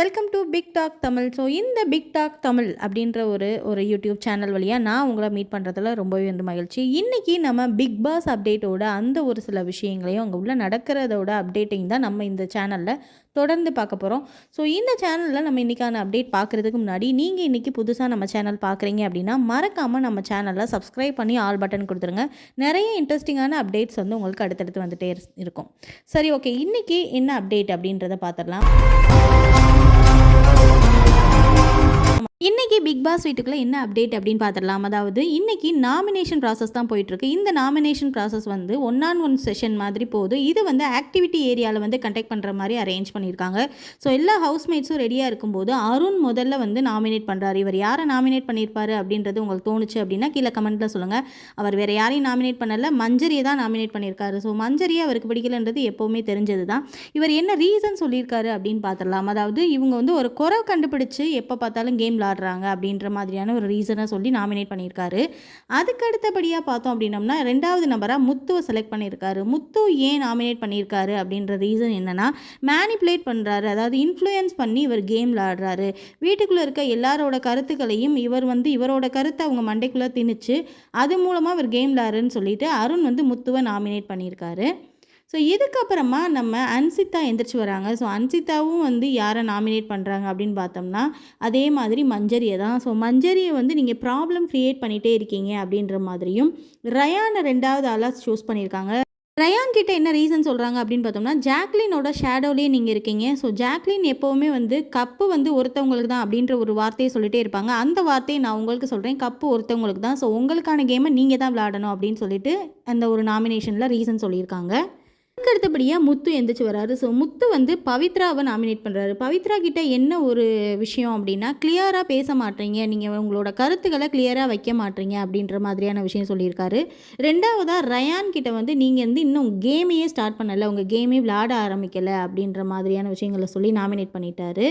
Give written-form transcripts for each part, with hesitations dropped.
Welcome to Big Talk Tamil. So இந்த Big Talk Tamil அப்படின்ற ஒரு யூடியூப் சேனல் வழியாக நான் உங்களை மீட் பண்ணுறதுல ரொம்பவே மகிழ்ச்சி. இன்றைக்கி நம்ம பிக் பாஸ் அப்டேட்டோட அந்த ஒரு சில விஷயங்களையும் அங்கே உள்ள நடக்கிறதோட அப்டேட்டிங் தான் நம்ம இந்த சேனலில் தொடர்ந்து பார்க்க போகிறோம். ஸோ இந்த சேனலில் நம்ம இன்றைக்கான அப்டேட் பார்க்குறதுக்கு முன்னாடி நீங்கள் இன்றைக்கி புதுசாக நம்ம சேனல் பார்க்குறீங்க அப்படின்னா மறக்காமல் நம்ம சேனலில் சப்ஸ்கிரைப் பண்ணி ஆல் பட்டன் கொடுத்துருங்க. நிறைய இன்ட்ரெஸ்டிங்கான அப்டேட்ஸ் வந்து உங்களுக்கு அடுத்தடுத்து வந்துகிட்டே இருக்கும். சரி, ஓகே, இன்றைக்கி என்ன அப்டேட் அப்படின்றத பார்த்துடலாம். இன்றைக்கி பிக் பாஸ் வீட்டுக்குள்ளே என்ன அப்டேட் அப்படின்னு பார்த்துடலாம். அதாவது இன்றைக்கி நாமினேஷன் ப்ராசஸ் தான் போயிட்டுருக்கு. இந்த நாமினேஷன் ப்ராசஸ் வந்து 1-on-1 செஷன் மாதிரி போகுது. இது வந்து ஆக்டிவிட்டி ஏரியாவில் வந்து கண்டக்ட் பண்ணுற மாதிரி அரேஞ்ச் பண்ணியிருக்காங்க. ஸோ எல்லா ஹவுஸ்மேட்ஸும் ரெடியாக இருக்கும்போது அருண் முதல்ல வந்து நாமினேட் பண்ணுறாரு. இவர் யாரை நாமினேட் பண்ணியிருப்பாரு அப்படின்றது உங்களுக்கு தோணுச்சு அப்படின்னா கீழே கமெண்ட்டில் சொல்லுங்கள். அவர் வேறு யாரையும் நாமினேட் பண்ணலை, மஞ்சரியை தான் நாமினேட் பண்ணியிருக்காரு. ஸோ மஞ்சரியை அவருக்கு பிடிக்கலன்றது எப்போவுமே தெரிஞ்சது தான். இவர் என்ன ரீசன் சொல்லியிருக்காரு அப்படின்னு பார்த்துடலாம். அதாவது இவங்க வந்து ஒரு குறை கண்டுபிடிச்சு எப்போ பார்த்தாலும் கேம் விளாடுறாங்க அப்படின்ற மாதிரியான ஒரு ரீசனை சொல்லி நாமினேட் பண்ணியிருக்காரு. அதுக்கு அடுத்தபடியாக பார்த்தோம் அப்படின்னம்னா 2வது நபராக முத்துவை செலக்ட் பண்ணியிருக்காரு. முத்து ஏன் நாமினேட் பண்ணியிருக்காரு அப்படின்ற ரீசன் என்னென்னா, மேனிப்புலேட் பண்ணுறாரு, அதாவது இன்ஃப்ளூயன்ஸ் பண்ணி இவர் கேம் விளாடுறாரு. வீட்டுக்குள்ளே இருக்க எல்லாரோட கருத்துக்களையும் இவர் வந்து இவரோட கருத்தை அவங்க மண்டைக்குள்ளே திணிச்சு அது மூலமாக இவர் கேம் விளாடுறன்னு சொல்லிட்டு அருண் வந்து முத்துவை நாமினேட் பண்ணியிருக்காரு. ஸோ இதுக்கப்புறமா நம்ம அன்சிதா எந்திரிச்சு வராங்க. ஸோ அன்சிதாவும் வந்து யாரை நாமினேட் பண்ணுறாங்க அப்படின்னு பார்த்தோம்னா அதே மாதிரி மஞ்சரியை தான். ஸோ மஞ்சரியை வந்து நீங்கள் ப்ராப்ளம் க்ரியேட் பண்ணிகிட்டே இருக்கீங்க அப்படின்ற மாதிரியும் ரயானை 2வது ஆளாக சூஸ் பண்ணியிருக்காங்க. ரயான் கிட்ட என்ன ரீசன் சொல்கிறாங்க அப்படின்னு பார்த்தோம்னா, ஜாக்லினோட ஷேடோலேயே நீங்கள் இருக்கீங்க. ஸோ ஜாக்லின் எப்போவுமே வந்து கப்பு வந்து ஒருத்தவங்களுக்கு தான் அப்படின்ற ஒரு வார்த்தையை சொல்லிகிட்டே இருப்பாங்க. அந்த வார்த்தையை நான் உங்களுக்கு சொல்கிறேன், கப்பு ஒருத்தவங்களுக்கு தான். ஸோ உங்களுக்கான கேமை நீங்கள் தான் விளையாடணும் அப்படின்னு சொல்லிட்டு அந்த ஒரு நாமினேஷனில் ரீசன் சொல்லியிருக்காங்க. அதுக்கு அடுத்தபடியாக முத்து எந்திரிச்சு வராரு. ஸோ முத்து வந்து பவித்ராவை நாமினேட் பண்ணுறாரு. பவித்ரா கிட்ட என்ன ஒரு விஷயம் அப்படின்னா, கிளியராக பேச மாட்டீங்க, நீங்கள் உங்களோட கருத்துக்களை கிளியராக வைக்க மாட்டீங்க அப்படின்ற மாதிரியான விஷயம் சொல்லியிருக்காரு. 2வதாக ரயான் கிட்ட வந்து நீங்கள் வந்து இன்னும் கேமையே ஸ்டார்ட் பண்ணலை, உங்கள் கேமே விளையாட ஆரம்பிக்கலை அப்படின்ற மாதிரியான விஷயங்களை சொல்லி நாமினேட் பண்ணிட்டாரு.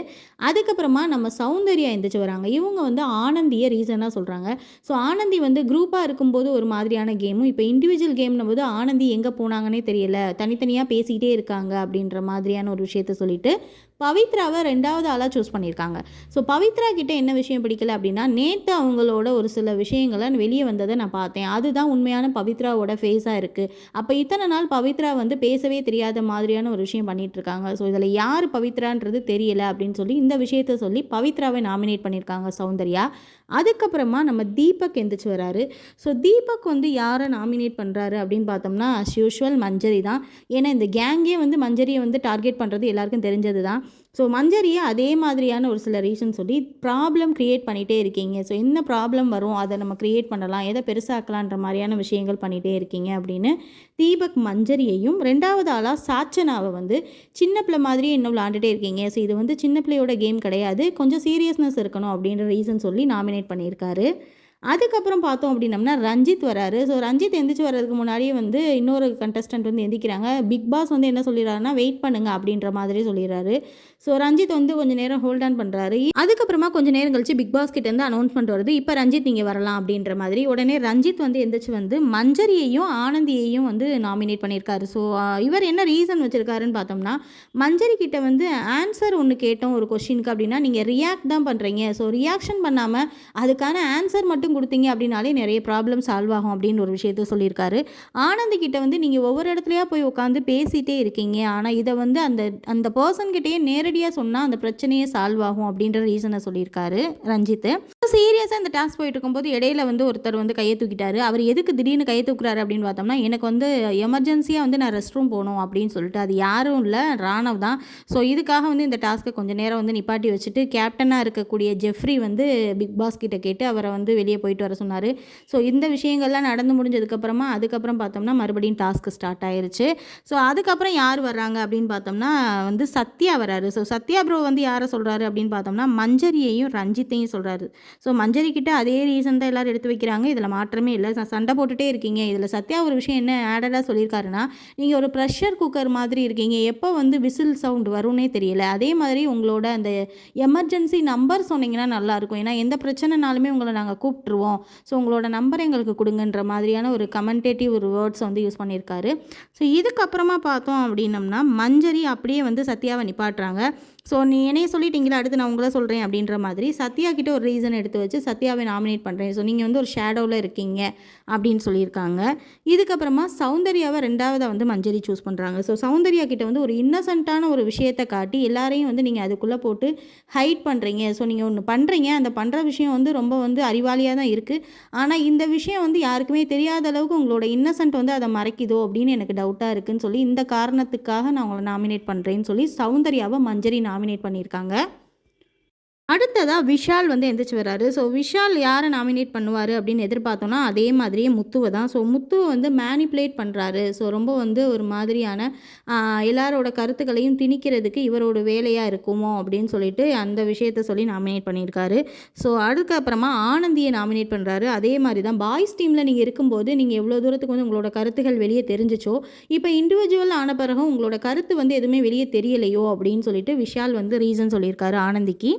அதுக்கப்புறமா நம்ம சௌந்தர்யா எந்திரிச்சு வராங்க. இவங்க வந்து ஆனந்தியை ரீசனாக சொல்கிறாங்க. ஸோ ஆனந்தி வந்து குரூப்பாக இருக்கும்போது ஒரு மாதிரியான கேமும், இப்போ இண்டிவிஜுவல் கேம்னும் போது ஆனந்தி எங்கே போனாங்கன்னே தெரியல, தனித்தனியாக பேசிக்கிட்டே இருக்காங்க அப்படின்ற மாதிரியான ஒரு விஷயத்த சொல்லிட்டு பவித்ராவை 2வது ஆளாக சூஸ் பண்ணியிருக்காங்க. ஸோ பவித்ரா கிட்டே என்ன விஷயம் பிடிக்கல அப்படின்னா, நேற்று அவங்களோட ஒரு சில விஷயங்களை வெளியே வந்ததை நான் பார்த்தேன், அதுதான் உண்மையான பவித்ராவோட ஃபேஸாக இருக்குது. அப்போ இத்தனை நாள் பவித்ரா வந்து பேசவே தெரியாத மாதிரியான ஒரு விஷயம் பண்ணிகிட்ருக்காங்க. ஸோ இதில் யார் பவித்ரான்றது தெரியல அப்படின்னு சொல்லி இந்த விஷயத்த சொல்லி பவித்ராவை நாமினேட் பண்ணியிருக்காங்க சௌந்தர்யா. அதுக்கப்புறமா நம்ம தீபக் எந்திரிச்சு வராரு. ஸோ தீபக் வந்து யாரை நாமினேட் பண்ணுறாரு அப்படின்னு பார்த்தோம்னா அஸ் யூஷுவல் மஞ்சரி தான். ஏன்னா இந்த கேங்கே வந்து மஞ்சரியை வந்து டார்கெட் பண்ணுறது எல்லாருக்கும் தெரிஞ்சது தான். ஸோ மஞ்சரியை அதே மாதிரியான ஒரு சில ரீசன் சொல்லி ப்ராப்ளம் க்ரியேட் பண்ணிகிட்டே இருக்கீங்க. ஸோ என்ன ப்ராப்ளம் வரும் அதை நம்ம க்ரியேட் பண்ணலாம், எதை பெருசாக்கலான்ற மாதிரியான விஷயங்கள் பண்ணிகிட்டே இருக்கீங்க அப்படின்னு தீபக் மஞ்சரியையும், 2வது ஆளாக சாச்சனாவை வந்து சின்ன பிள்ளை மாதிரி இன்னும் விளாண்டுட்டே இருக்கீங்க, ஸோ இது வந்து சின்ன பிள்ளையோட கேம் கிடையாது, கொஞ்சம் சீரியஸ்னஸ் இருக்கணும் அப்படின்ற ரீசன் சொல்லி நாமினேட் பண்ணியிருக்காரு. அதுக்கப்புறம் பார்த்தோம் அப்படின்னம்னா ரஞ்சித் வராரு. ஸோ ரஞ்சித் எந்திரிச்சு வர்றதுக்கு முன்னாடியே வந்து இன்னொரு கண்டஸ்டன்ட் வந்து எந்திக்கிறாங்க. பிக் பாஸ் வந்து என்ன சொல்லிடுறாருன்னா, வெயிட் பண்ணுங்க அப்படின்ற மாதிரி சொல்லிடுறாரு. ஸோ ரஞ்சித் வந்து கொஞ்சம் நேரம் ஹோல்ட் ஆன் பண்ணுறாரு. அதுக்கப்புறமா கொஞ்சம் நேரம் கழிச்சு பிக் பாஸ் கிட்டேருந்து அனௌன்ஸ்மெண்ட் வருது, இப்போ ரஞ்சித் நீங்கள் வரலாம் அப்படின்ற மாதிரி. உடனே ரஞ்சித் வந்து எந்திரிச்சு வந்து மஞ்சரியையும் ஆனந்தியையும் வந்து நாமினேட் பண்ணியிருக்காரு. ஸோ இவர் என்ன ரீசன் வச்சுருக்காருன்னு பார்த்தோம்னா, மஞ்சரி கிட்ட வந்து ஆன்சர் ஒன்று கேட்டோம் ஒரு கொஷினுக்கு அப்படின்னா நீங்கள் ரியாக்ட் தான் பண்ணுறீங்க, ஸோ ரியாக்ஷன் பண்ணாமல் அதுக்கான ஆன்சர் மட்டும் கொடுத்தீங்க அப்படின்னாலே நிறைய ப்ராப்ளம் சால்வ் ஆகும் அப்படின்னு ஒரு விஷயத்த சொல்லியிருக்காரு. ஆனந்தி கிட்ட வந்து நீங்கள் ஒவ்வொரு இடத்துலையா போய் உட்காந்து பேசிகிட்டே இருக்கீங்க, ஆனால் இதை வந்து அந்த அந்த பர்சன்கிட்டயே நேரடியாக சொன்னால் அந்த பிரச்சனையே சால்வ் ஆகும் அப்படின்ற ரீசனை சொல்லியிருக்காரு ரஞ்சித். சீரியஸாக இந்த டாஸ்க் போயிட்டு இருக்கும்போது இடையில வந்து ஒருத்தர் வந்து கையை தூக்கிட்டாரு. அவர் எதுக்கு திடீர்னு கையை தூக்குறாரு அப்படின்னு பார்த்தோம்னா, எனக்கு வந்து எமர்ஜென்சியாக வந்து நான் ரெஸ்ட் ரூம் போகணும் அப்படின்னு சொல்லிட்டு, அது யாரும் இல்லை, ராணவ் தான். ஸோ இதுக்காக வந்து இந்த டாஸ்க்கை கொஞ்சம் நேரம் வந்து நிப்பாட்டி வச்சுட்டு கேப்டனாக இருக்கக்கூடிய ஜெஃப்ரி வந்து பிக் பாஸ் கிட்ட கேட்டு அவரை வந்து வெளியே போயிட்டு வர சொன்னார். ஸோ இந்த விஷயங்கள்லாம் நடந்து முடிஞ்சதுக்கப்புறமா அதுக்கப்புறம் பார்த்தோம்னா மறுபடியும் டாஸ்க்கு ஸ்டார்ட் ஆயிருச்சு. ஸோ அதுக்கப்புறம் யார் வர்றாங்க அப்படின்னு பார்த்தோம்னா வந்து சத்யா வராரு. ஸோ சத்யா ப்ரோ வந்து யாரை சொல்கிறாரு அப்படின்னு பார்த்தோம்னா மஞ்சரியையும் ரஞ்சித்தையும் சொல்கிறாரு. ஸோ மஞ்சரி கிட்ட அதே ரீசன் தான் எல்லோரும் எடுத்து வைக்கிறாங்க. இதில் மாற்றமே இல்லை. சண்டை போட்டுகிட்டே இருக்கீங்க. இதில் சத்யா ஒரு விஷயம் என்ன ஆடடாக சொல்லியிருக்காருன்னா, நீங்கள் ஒரு ப்ரெஷர் குக்கர் மாதிரி இருக்கீங்க. எப்போ வந்து விசில் சவுண்ட் வரும்னே தெரியல. அதே மாதிரி உங்களோட அந்த எமர்ஜென்சி நம்பர் சொன்னீங்கன்னா நல்லாயிருக்கும். ஏன்னா எந்த பிரச்சனைனாலுமே உங்களை நாங்கள் கூப்பிட்ருவோம். ஸோ உங்களோட நம்பரை எங்களுக்கு கொடுங்கன்ற மாதிரியான ஒரு கமெண்டேட்டிவ் ஒரு வேர்ட்ஸ் வந்து யூஸ் பண்ணியிருக்காரு. ஸோ இதுக்கப்புறமா பார்த்தோம் அப்படின்னம்னா மஞ்சரி அப்படியே வந்து சத்யாவை நிப்பாட்டுறாங்க. ஸோ நீ என்னைய சொல்லிட்டீங்களா, அடுத்து நான் உங்களை சொல்கிறேன் அப்படின்ற மாதிரி சத்யா கிட்ட ஒரு ரீசன் எடுத்து வச்சு சத்யாவை நாமினேட் பண்ணுறேன். ஸோ நீங்கள் வந்து ஒரு ஷேடோவில் இருக்கீங்க அப்படின்னு சொல்லியிருக்காங்க. இதுக்கப்புறமா சௌந்தர்யாவை ரெண்டாவதாக வந்து மஞ்சரி சூஸ் பண்ணுறாங்க. ஸோ சௌந்தர்யா கிட்ட வந்து ஒரு இன்னசென்ட்டான ஒரு விஷயத்தை காட்டி எல்லாரையும் வந்து நீங்கள் அதுக்குள்ளே போட்டு ஹைட் பண்ணுறீங்க. ஸோ நீங்கள் ஒன்று பண்ணுறீங்க, அந்த பண்ணுற விஷயம் வந்து ரொம்ப வந்து அறிவாளியாக தான் இருக்குது. ஆனால் இந்த விஷயம் வந்து யாருக்குமே தெரியாத அளவுக்கு உங்களோட இன்னசென்ட் வந்து அதை மறைக்குதோ அப்படின்னு எனக்கு டவுட்டாக இருக்குதுன்னு சொல்லி இந்த காரணத்துக்காக நான் உங்களை நாமினேட் பண்ணுறேன்னு சொல்லி சௌந்தர்யாவை மஞ்சரி நாமினேட் பண்ணியிருக்காங்க. அடுத்ததாக விஷால் வந்து எந்திரிச்சு வர்றாரு. ஸோ விஷால் யாரை நாமினேட் பண்ணுவார் அப்படின்னு எதிர்பார்த்தோன்னா அதே மாதிரியே முத்துவை தான். ஸோ முத்துவை வந்து மேனிப்புலேட் பண்ணுறாரு. ஸோ ரொம்ப வந்து ஒரு மாதிரியான எல்லாரோட கருத்துக்களையும் திணிக்கிறதுக்கு இவரோட வேலையாக இருக்குமோ அப்படின்னு சொல்லிட்டு அந்த விஷயத்த சொல்லி நாமினேட் பண்ணியிருக்காரு. ஸோ அதுக்கப்புறமா ஆனந்தியை நாமினேட் பண்ணுறாரு. அதே மாதிரி தான் பாய்ஸ் டீமில் நீங்கள் இருக்கும்போது நீங்கள் எவ்வளோ தூரத்துக்கு வந்து உங்களோட கருத்துக்கள் வெளியே தெரிஞ்சிச்சோ, இப்போ இண்டிவிஜுவல் ஆன பிறகும் உங்களோட கருத்து வந்து எதுவுமே வெளியே தெரியலையோ அப்படின்னு சொல்லிட்டு விஷால் வந்து ரீசன் சொல்லியிருக்காரு ஆனந்திக்கு.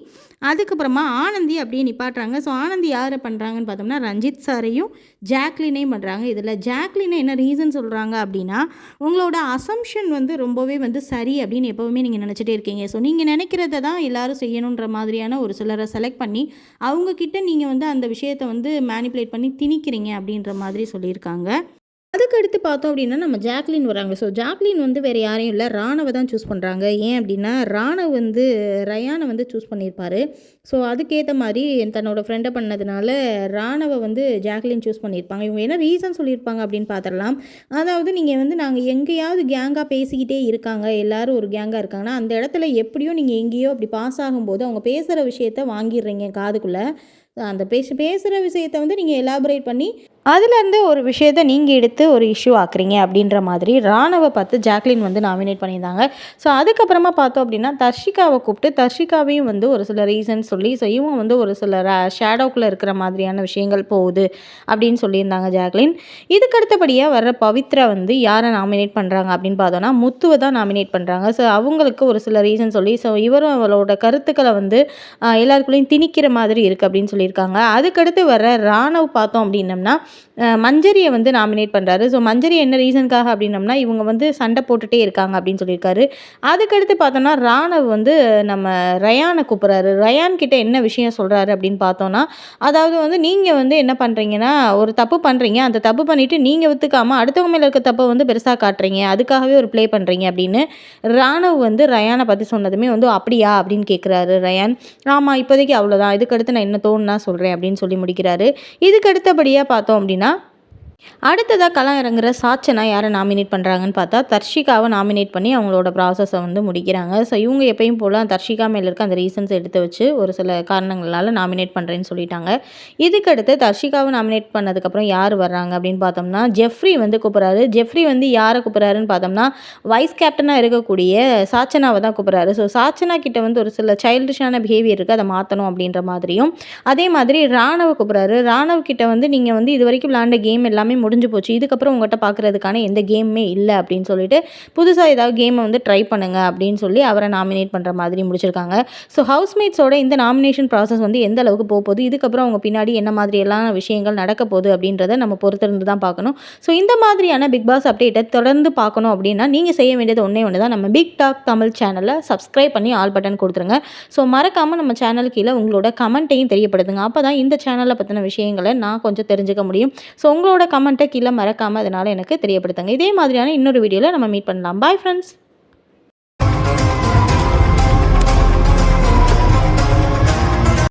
அதுக்கப்புறமா ஆனந்தி அப்படியே நிப்பாட்டுறாங்க. ஸோ ஆனந்தி யாரை பண்ணுறாங்கன்னு பார்த்தோம்னா ரஞ்சித் சாரையும் ஜாக்லினையும் பண்ணுறாங்க. இதில் ஜாக்லினை என்ன ரீசன் சொல்கிறாங்க அப்படின்னா, உங்களோட அசம்ஷன் வந்து ரொம்பவே வந்து சரி அப்படின்னு எப்போவுமே நீங்கள் நினச்சிட்டே இருக்கீங்க. ஸோ நீங்கள் நினைக்கிறத தான் எல்லோரும் செய்யணுன்ற மாதிரியான ஒரு சிலரை செலக்ட் பண்ணி அவங்கக்கிட்ட நீங்கள் வந்து அந்த விஷயத்தை வந்து மேனிப்புலேட் பண்ணி திணிக்கிறீங்க அப்படின்ற மாதிரி சொல்லியிருக்காங்க. அதுக்கடுத்து பார்த்தோம் அப்படின்னா நம்ம ஜாக்லின் வராங்க. ஸோ ஜாக்லின் வந்து வேறு யாரையும் இல்லை, ராணவை தான் சூஸ் பண்ணுறாங்க. ஏன் அப்படின்னா ராணவ் வந்து ரயானை வந்து சூஸ் பண்ணியிருப்பார். ஸோ அதுக்கேற்ற மாதிரி தன்னோட ஃப்ரெண்டை பண்ணதுனால ராணவை வந்து ஜாக்லின் சூஸ் பண்ணியிருப்பாங்க. இவங்க என்ன ரீசன் சொல்லியிருப்பாங்க அப்படின்னு பார்த்துடலாம். அதாவது நீங்கள் வந்து நாங்கள் எங்கேயாவது கேங்காக பேசிக்கிட்டே இருக்காங்க, எல்லோரும் ஒரு கேங்காக இருக்காங்கன்னா அந்த இடத்துல எப்படியோ நீங்கள் எங்கேயோ அப்படி பாஸ் ஆகும்போது அவங்க பேசுகிற விஷயத்த வாங்கிடுறீங்க காதுக்குள்ளே. அந்த பேசுகிற விஷயத்தை வந்து நீங்கள் எலாபரேட் பண்ணி அதுலேருந்து ஒரு விஷயத்தை நீங்கள் எடுத்து ஒரு இஷ்யூ ஆக்குறீங்க அப்படின்ற மாதிரி ராணவை பார்த்து ஜாக்லின் வந்து நாமினேட் பண்ணியிருந்தாங்க. ஸோ அதுக்கப்புறமா பார்த்தோம் அப்படின்னா தர்ஷிகாவை கூப்பிட்டு தர்ஷிகாவையும் வந்து ஒரு சில ரீசன் சொல்லி ஸோ இவங்க வந்து ஒரு சில ஷேடோக்குள்ளே இருக்கிற மாதிரியான விஷயங்கள் போகுது அப்படின்னு சொல்லியிருந்தாங்க ஜாக்லின். இதுக்கு அடுத்தபடியாக வர்ற பவித்ரா வந்து யாரை நாமினேட் பண்ணுறாங்க அப்படின்னு பார்த்தோன்னா முத்துவை தான் நாமினேட் பண்ணுறாங்க. ஸோ அவங்களுக்கு ஒரு சில ரீசன் சொல்லி ஸோ இவரும் அவளோட கருத்துக்களை வந்து எல்லாருக்குள்ளேயும் திணிக்கிற மாதிரி இருக்குது அப்படின்னு சொல்லியிருக்காங்க. அதுக்கடுத்து வர்ற ராணவ் பார்த்தோம் அப்படின்னம்னா மஞ்சரியை வந்து நாமினேட் பண்ணுறாரு. ஸோ மஞ்சரி என்ன ரீசனுக்காக அப்படின்னம்னா இவங்க வந்து சண்டை போட்டுகிட்டே இருக்காங்க அப்படின்னு சொல்லியிருக்காரு. அதுக்கடுத்து பார்த்தோன்னா ராணவ் வந்து நம்ம ரயானை கூப்பிட்றாரு. ரயான் கிட்ட என்ன விஷயம் சொல்கிறாரு அப்படின்னு பார்த்தோன்னா, அதாவது வந்து நீங்கள் வந்து என்ன பண்ணுறீங்கன்னா ஒரு தப்பு பண்ணுறீங்க, அந்த தப்பு பண்ணிவிட்டு நீங்கள் ஒத்துக்காமல் அடுத்தவங்க மேலே இருக்க தப்பை வந்து பெருசாக காட்டுறீங்க, அதுக்காகவே ஒரு ப்ளே பண்ணுறீங்க அப்படின்னு ராணவ் வந்து ரயானை பற்றி சொன்னதுமே வந்து அப்படியா அப்படின்னு கேட்குறாரு ரயான். ஆமாம் இப்போதைக்கு அவ்வளோதான், இதுக்கடுத்து நான் என்ன தோணுன்னா சொல்கிறேன் அப்படின்னு சொல்லி முடிக்கிறாரு. இதுக்கு அடுத்தபடியாக பார்த்தோம் அப்படின்னா அடுத்ததாக களம் இறங்குற சாச்சனா யாரை நாமினேட் பண்ணுறாங்கன்னு பார்த்தா தர்ஷிகாவை நாமினேட் பண்ணி அவங்களோட ப்ராசஸை வந்து முடிக்கிறாங்க. ஸோ இவங்க எப்பயும் போல் தர்ஷிகா மேலே இருக்க அந்த ரீசன்ஸ் எடுத்து வச்சு ஒரு சில காரணங்களால் நாமினேட் பண்ணுறேன்னு சொல்லிட்டாங்க. இதுக்கடுத்து தர்ஷிகாவை நாமினேட் பண்ணதுக்கப்புறம் யார் வர்றாங்க அப்படின்னு பார்த்தோம்னா ஜெஃப்ரி வந்து கூப்பிட்றாரு. ஜெஃப்ரி வந்து யாரை கூப்பிட்றாருன்னு பார்த்தோம்னா வைஸ் கேப்டனாக இருக்கக்கூடிய சாச்சனாவை தான் கூப்பிட்றாரு. ஸோ சாச்சனா கிட்ட வந்து ஒரு சில சைல்டிஷான பிஹேவியர் இருக்குது, அதை மாற்றணும் அப்படின்ற மாதிரியும் அதே மாதிரி ராணவை கூப்பிட்றாரு. ராணவ் கிட்ட வந்து நீங்கள் வந்து இது வரைக்கும் விளாண்ட கேம் எல்லாமே முடிஞ்சு போச்சு, இதுக்கப்புறம் உங்கள்கிட்ட பார்க்குறதுக்கான எந்த கேமுமே இல்லை அப்படின்னு சொல்லிட்டு புதுசாக ஏதாவது கேமை வந்து ட்ரை பண்ணுங்க அப்படின்னு சொல்லி அவரை நாமினேட் பண்ணுற மாதிரி முடிச்சிருக்காங்க. ஸோ ஹவுஸ்மேட்ஸோட இந்த நாமினேஷன் ப்ராசஸ் வந்து எந்த அளவுக்கு போகுது, இதுக்கப்புறம் அவங்க பின்னாடி என்ன மாதிரியெல்லாம் விஷயங்கள் நடக்க போகுது அப்படின்றத நம்ம பொறுத்திருந்து தான் பார்க்கணும். ஸோ இந்த மாதிரியான பிக் பாஸ் அப்டேட்டை தொடர்ந்து பார்க்கணும் அப்படின்னா நீங்கள் செய்ய வேண்டியது ஒன்று தான், நம்ம பிக் டாக் தமிழ் சேனலை சப்ஸ்கிரைப் பண்ணி ஆல் பட்டன் கொடுத்துருங்க. ஸோ மறக்காமல் நம்ம சேனல் கீழே உங்களோட கமெண்ட்டையும் தெரியப்படுத்துங்க. அப்போ தான் இந்த சேனலை பற்றின விஷயங்களை நான் கொஞ்சம் தெரிஞ்சுக்க முடியும். ஸோ உங்களோட கமெண்ட்டை கீழே மறக்காமல் அதனால் எனக்கு தெரியப்படுத்துங்க. இதே மாதிரியான இன்னொரு வீடியோவில் நம்ம மீட் பண்ணலாம். Bye friends.